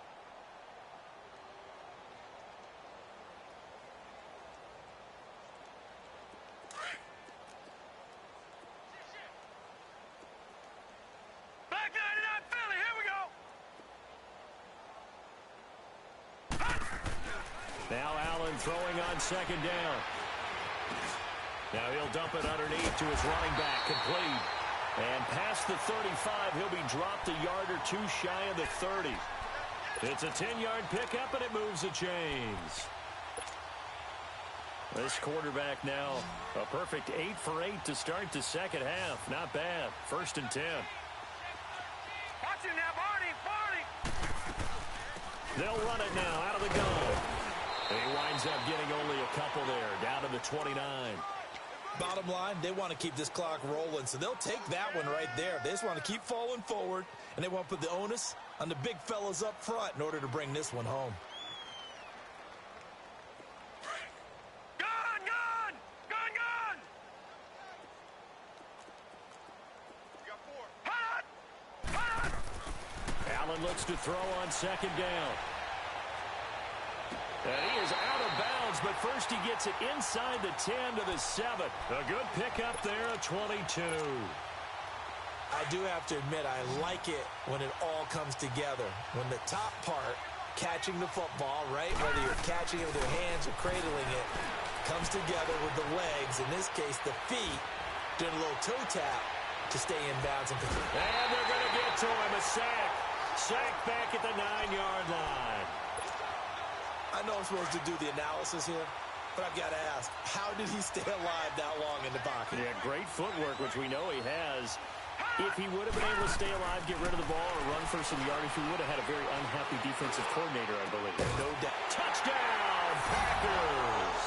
Back 99 Philly, here we go. Now Allen throwing on 2nd down. Now he'll dump it underneath to his running back, complete. And past the 35, he'll be dropped a yard or two shy of the 30. It's a 10-yard pickup, and it moves the chains. This quarterback now a perfect 8 for 8 to start the 2nd half. Not bad. 1st and 10. Watch it now, Barney. They'll run it now out of the gun. And he winds up getting only a couple there, down to the 29. Bottom line, they want to keep this clock rolling, so they'll take that one right there. They just want to keep falling forward, and they want to put the onus on the big fellas up front in order to bring this one home. Gun! Gun! Gun! Gun! You got 4. Hot! Hot! Allen looks to throw on 2nd down. And he is out of bounds, but first he gets it inside the 10 to the 7. A good pickup there at 22. I do have to admit, I like it when it all comes together. When the top part, catching the football, right, whether you're catching it with your hands or cradling it, comes together with the legs, in this case the feet, doing a little toe tap to stay in bounds. And they're going to get to him, a sack. Sack back at the 9-yard line. I know I'm supposed to do the analysis here, but I've got to ask, how did he stay alive that long in the pocket? Yeah, great footwork, which we know he has. If he would have been able to stay alive, get rid of the ball, or run for some yardage, he would have had a very unhappy defensive coordinator, I believe. No doubt. Touchdown, Packers!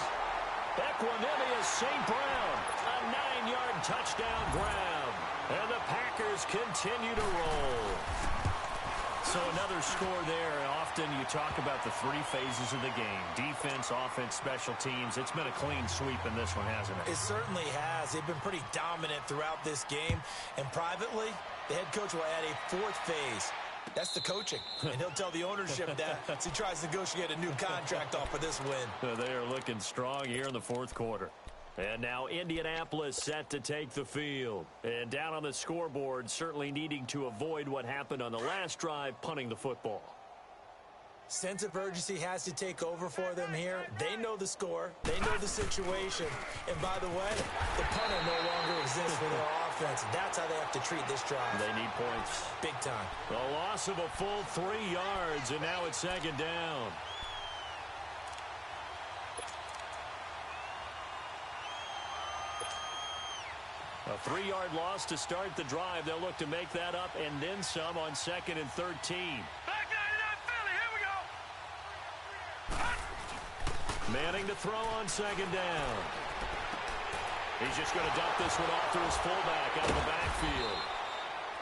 Equanimous St. Brown, a 9-yard touchdown grab. And the Packers continue to roll. So another score there. Often you talk about the 3 phases of the game. Defense, offense, special teams. It's been a clean sweep in this one, hasn't it? It certainly has. They've been pretty dominant throughout this game. And privately, the head coach will add a 4th phase. That's the coaching. And he'll tell the ownership that as he tries to negotiate a new contract off of this win. They are looking strong here in the 4th quarter. And now Indianapolis set to take the field. And down on the scoreboard, certainly needing to avoid what happened on the last drive, punting the football. Sense of urgency has to take over for them here. They know the score. They know the situation. And by the way, the punter no longer exists for their offense. That's how they have to treat this drive. They need points. Big time. A loss of a full 3 yards, and now it's 2nd down. A 3-yard loss to start the drive. They'll look to make that up and then some on 2nd and 13. Back 99 Philly, here we go. Manning to throw on 2nd down. He's just going to dump this one off to his fullback out of the backfield.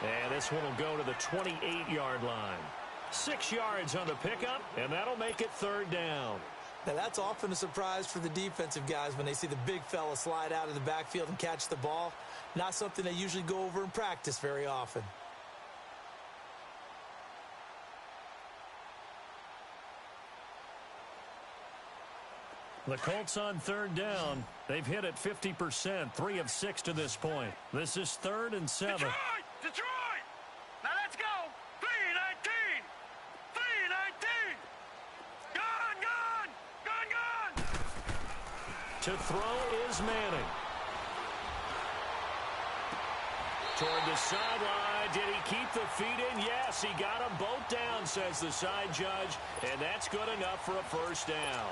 And this one will go to the 28-yard line. 6 yards on the pickup, and that'll make it 3rd down. Now, that's often a surprise for the defensive guys when they see the big fella slide out of the backfield and catch the ball. Not something they usually go over in practice very often. The Colts on third down. They've hit it 50%, 3 of 6 to this point. This is 3rd and 7. Detroit! Detroit! Now let's go! 3-19! 3-19! Gone! Gone! Gone! Gone! To throw is Manning. Toward the sideline. Did he keep the feet in? Yes, he got them both down, says the side judge. And that's good enough for a first down.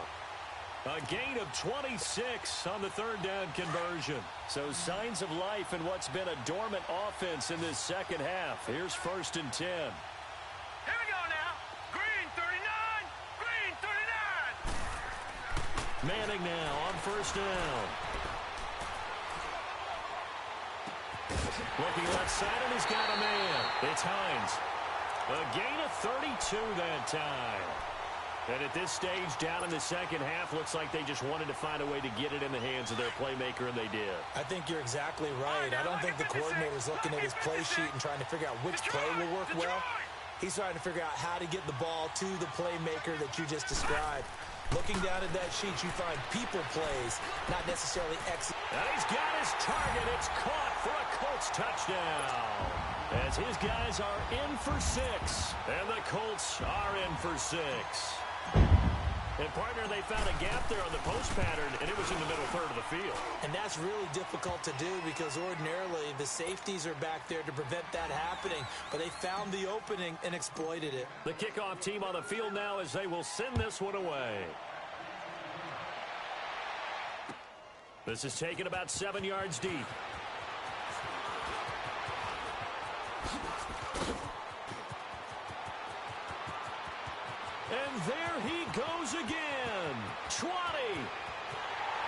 A gain of 26 on the third down conversion. So signs of life in what's been a dormant offense in this second half. Here's 1st and 10. Here we go now. Green 39. Green 39. Manning now on first down. Looking left side, and he's got a man. It's Hines. A gain of 32 that time. And at this stage, down in the second half, looks like they just wanted to find a way to get it in the hands of their playmaker, and they did. I think you're exactly right. I don't think the coordinator's looking at his play sheet and trying to figure out which play will work well. He's trying to figure out how to get the ball to the playmaker that you just described. Looking down at that sheet, you find people plays, not necessarily exit. And he's got his target. It's caught for a Colts touchdown. As his guys are in for 6, and the Colts are in for 6. And, partner, they found a gap there on the post pattern, and it was in the middle third of the field. And that's really difficult to do because ordinarily the safeties are back there to prevent that happening. But they found the opening and exploited it. The kickoff team on the field now as they will send this one away. This is taken about 7 yards deep. And there he goes again. 20.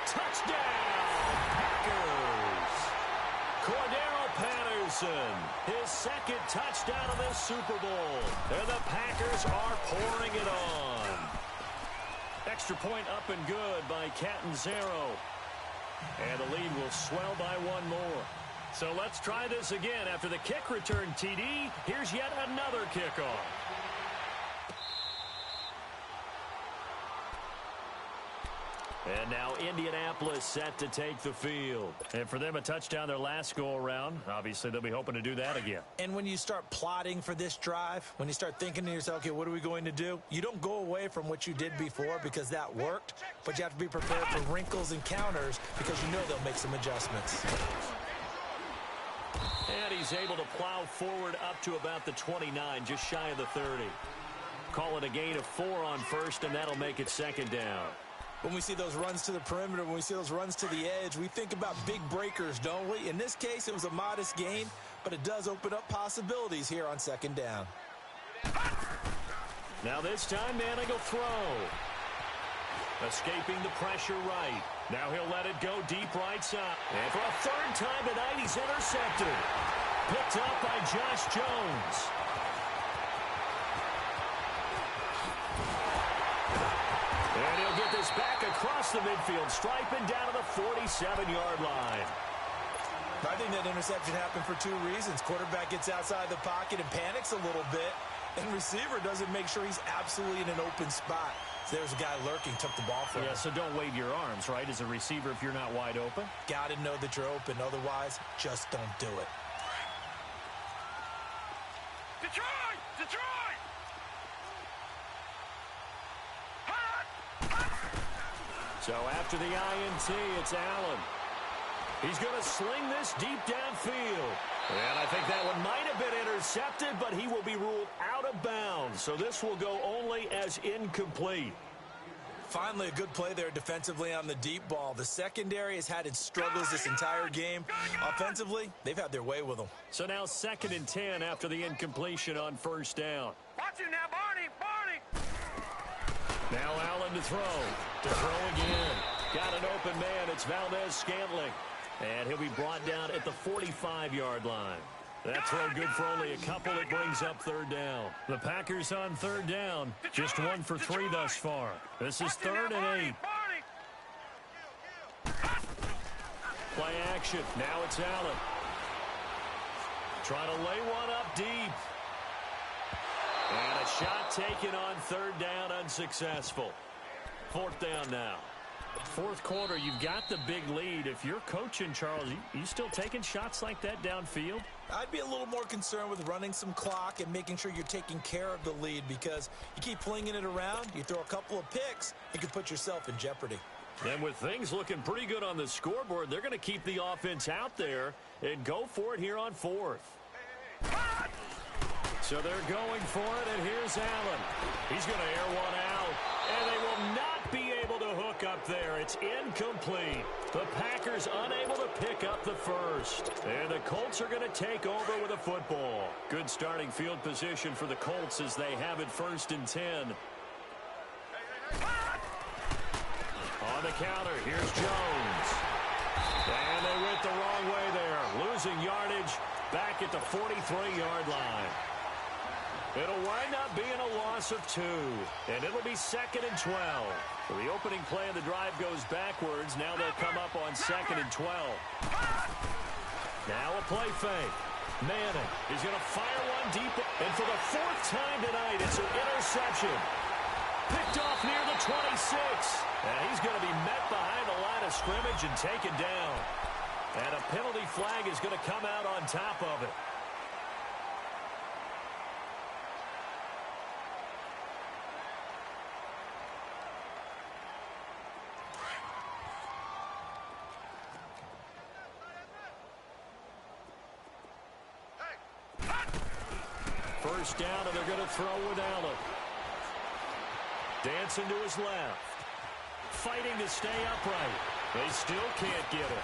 Touchdown, Packers. Cordero Patterson, his 2nd touchdown of this Super Bowl. And the Packers are pouring it on. Extra point up and good by Catanzaro. And the lead will swell by 1 more. So let's try this again. After the kick return TD, here's yet another kickoff. And now Indianapolis set to take the field. And for them, a touchdown their last go-around. Obviously, they'll be hoping to do that again. And when you start plotting for this drive, when you start thinking to yourself, okay, what are we going to do? You don't go away from what you did before because that worked, but you have to be prepared for wrinkles and counters because you know they'll make some adjustments. And he's able to plow forward up to about the 29, just shy of the 30. Call it a gain of 4 on first, and that'll make it 2nd down. When we see those runs to the perimeter, when we see those runs to the edge, we think about big breakers, don't we? In this case, it was a modest gain, but it does open up possibilities here on 2nd down. Now this time, Manning will throw. Escaping the pressure right. Now he'll let it go deep right side. And for a 3rd time tonight, he's intercepted. Picked up by Josh Jones. And he'll get this back across the midfield stripe and down to the 47-yard line. I think that interception happened for 2 reasons. Quarterback gets outside the pocket and panics a little bit, and receiver doesn't make sure he's absolutely in an open spot. So there's a guy lurking, took the ball from him. Yeah, so don't wave your arms, right, as a receiver if you're not wide open. Got to know that you're open. Otherwise, just don't do it. Detroit! Detroit! So after the INT, it's Allen. He's going to sling this deep downfield. And I think that one might have been intercepted, but he will be ruled out of bounds. So this will go only as incomplete. Finally, a good play there defensively on the deep ball. The secondary has had its struggles this entire game. Offensively, they've had their way with them. So now 2nd and 10 after the incompletion on 1st down. Watch him now, Barney! Barney! Now Allen to throw. To throw again. Got an open man. It's Valdez-Scantling. And he'll be brought down at the 45-yard line. That throw good for only a couple. It brings up 3rd down. The Packers on 3rd down. Just 1 for 3 thus far. This is 3rd and 8. Play action. Now it's Allen. Trying to lay one up deep. And a shot taken on 3rd down, unsuccessful. 4th down now. Fourth quarter, you've got the big lead. If you're coaching, Charles, you still taking shots like that downfield? I'd be a little more concerned with running some clock and making sure you're taking care of the lead, because you keep flinging it around, you throw a couple of picks, you can put yourself in jeopardy. And with things looking pretty good on the scoreboard, they're going to keep the offense out there and go for it here on fourth. So they're going for it, and here's Allen. He's going to air one out, and they will not be able to hook up there. It's incomplete. The Packers unable to pick up the first. And the Colts are going to take over with a football. Good starting field position for the Colts as they have it 1st and 10. On the counter, here's Jones. And they went the wrong way there. Losing yardage back at the 43-yard line. It'll wind up being a loss of 2. And it'll be 2nd and 12. So the opening play of the drive goes backwards. Now they'll come up on 2nd and 12. Now a play fake. Manning is going to fire one deep. And for the 4th time tonight, it's an interception. Picked off near the 26. And he's going to be met behind the line of scrimmage and taken down. And a penalty flag is going to come out on top of it. First down, and they're going to throw with Allen. Dancing to his left. Fighting to stay upright. They still can't get it.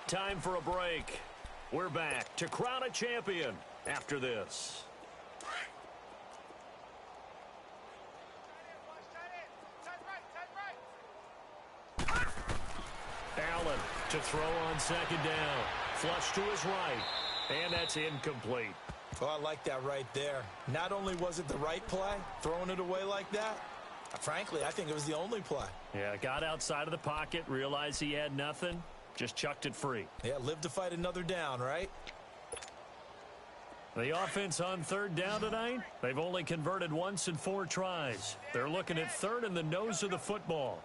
Time for a break. We're back to crown a champion after this. Allen to throw on 2nd down. Flush to his right. And that's incomplete. Oh, I like that right there. Not only was it the right play, throwing it away like that, frankly, I think it was the only play. Yeah, got outside of the pocket, realized he had nothing, just chucked it free. Yeah, live to fight another down, right? The offense on 3rd down tonight, they've only converted once in 4 tries. They're looking at 3rd in the nose of the football.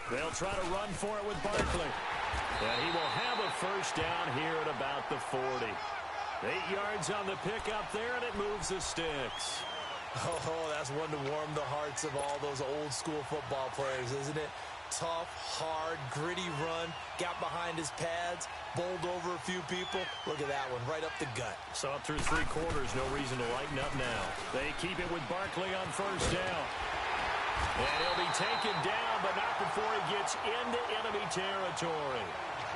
They'll try to run for it with Barkley. And he will have a first down here at about the 40. 8 yards on the pickup there, and it moves the sticks. Oh, that's one to warm the hearts of all those old school football players, isn't it? Tough, hard, gritty run, got behind his pads, bowled over a few people. Look at that one, right up the gut. Saw it through 3 quarters, no reason to lighten up now. They keep it with Barkley on first down. And he'll be taken down, but not before he gets into enemy territory.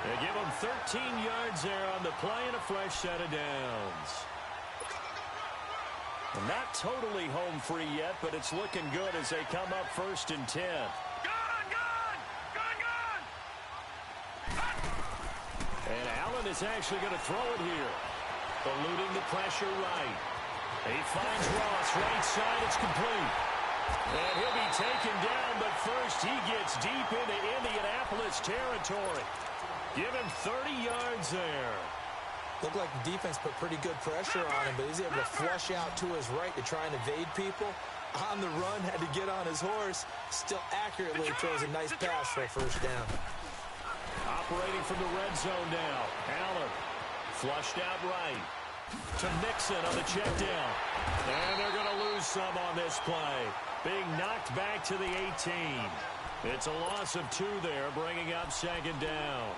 They give him 13 yards there on the play and a fresh set of downs. And not totally home free yet, but it's looking good as they come up 1st and 10. And Allen is actually going to throw it here. Eluding the pressure right. He finds Ross right side. It's complete. And he'll be taken down, but first he gets deep into Indianapolis territory. Give him 30 yards there. Looked like the defense put pretty good pressure on him, but he's able to flush out to his right to try and evade people. On the run, had to get on his horse. Still accurately throws a nice pass for a first down. Operating from the red zone now. Allen flushed out right to Mixon on the check down. And they're going to lose some on this play. Being knocked back to the 18. It's a loss of 2 there, bringing up 2nd down.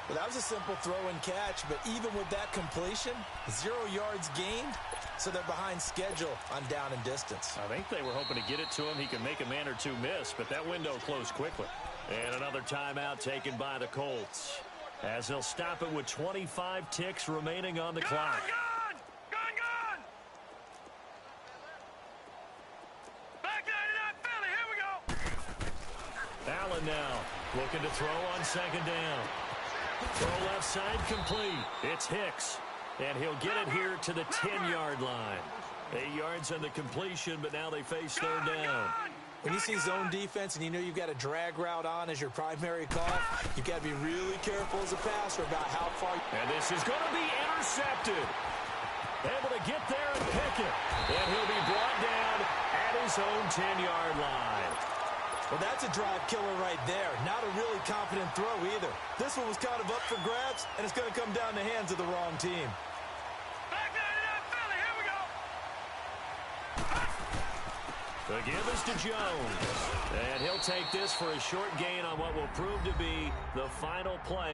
Well, that was a simple throw and catch, but even with that completion, 0 yards gained, so they're behind schedule on down and distance. I think they were hoping to get it to him. He could make a man or 2 miss, but that window closed quickly. And another timeout taken by the Colts, as they'll stop it with 25 ticks remaining on the clock. Gun! Back 99 Philly, here we go. Allen now looking to throw on 2nd down. Throw left side complete. It's Hicks. And he'll get it here to the 10-yard line. 8 yards on the completion, but now they face 3rd down. When you see zone defense and you know you've got a drag route on as your primary call, you've got to be really careful as a passer about how far. And this is going to be intercepted. Able to get there and pick it. And he'll be brought his own 10-yard line. Well, that's a drive killer right there. Not a really confident throw either. This one was kind of up for grabs, and it's going to come down the hands of the wrong team. Back 99 Philly, here we go. The give is to Jones. And he'll take this for a short gain on what will prove to be the final play.